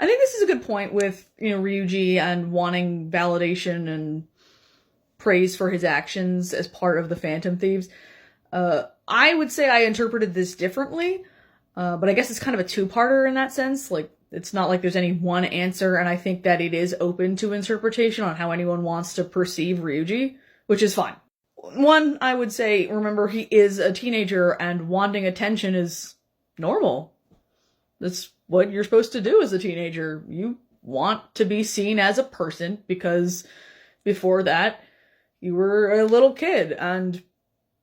I think this is a good point with, Ryuji and wanting validation and praise for his actions as part of the Phantom Thieves. I would say I interpreted this differently, but I guess it's kind of a two-parter in that sense. Like, it's not like there's any one answer, and I think that it is open to interpretation on how anyone wants to perceive Ryuji, which is fine. One, I would say, remember, he is a teenager, and wanting attention is normal. That's what you're supposed to do as a teenager. You want to be seen as a person, because before that, you were a little kid, and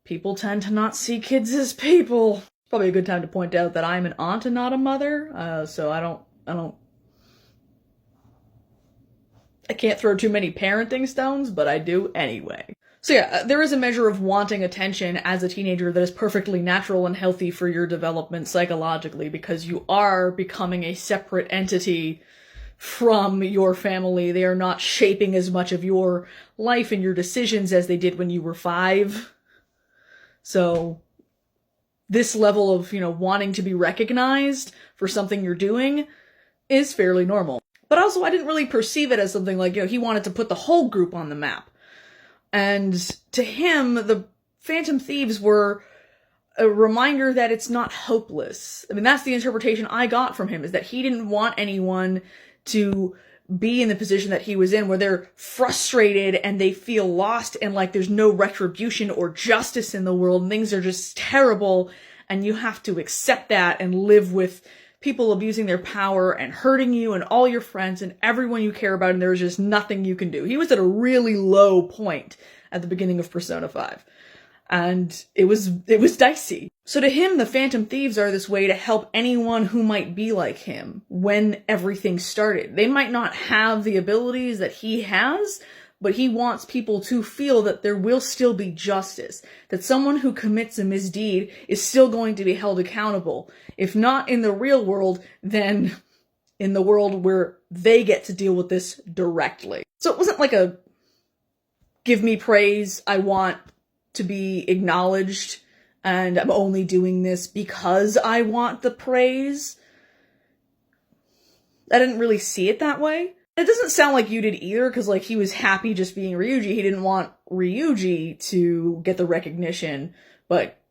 people tend to not see kids as people. Probably a good time to point out that I'm an aunt and not a mother, so I can't throw too many parenting stones, but I do anyway. So yeah, there is a measure of wanting attention as a teenager that is perfectly natural and healthy for your development psychologically, because you are becoming a separate entity from your family. They are not shaping as much of your life and your decisions as they did when you were 5. So this level of, wanting to be recognized for something you're doing is fairly normal. But also, I didn't really perceive it as something like, he wanted to put the whole group on the map. And to him, the Phantom Thieves were a reminder that it's not hopeless. I mean, that's the interpretation I got from him, is that he didn't want anyone to be in the position that he was in, where they're frustrated and they feel lost and like there's no retribution or justice in the world and things are just terrible, and you have to accept that and live with people abusing their power and hurting you and all your friends and everyone you care about, and there's just nothing you can do. He was at a really low point at the beginning of Persona 5. And it was dicey. So to him, the Phantom Thieves are this way to help anyone who might be like him when everything started. They might not have the abilities that he has, but he wants people to feel that there will still be justice, that someone who commits a misdeed is still going to be held accountable. If not in the real world, then in the world where they get to deal with this directly. So it wasn't like a give me praise, I want to be acknowledged, and I'm only doing this because I want the praise. I didn't really see it that way. It doesn't sound like you did either, because he was happy just being Ryuji. He didn't want Ryuji to get the recognition, but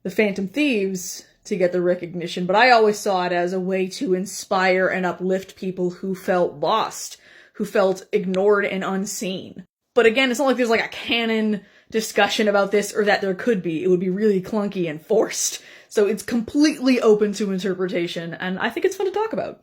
the Phantom Thieves to get the recognition. But I always saw it as a way to inspire and uplift people who felt lost, who felt ignored and unseen. But again, it's not like there's a canon discussion about this, or that there could be. It would be really clunky and forced. So it's completely open to interpretation, and I think it's fun to talk about.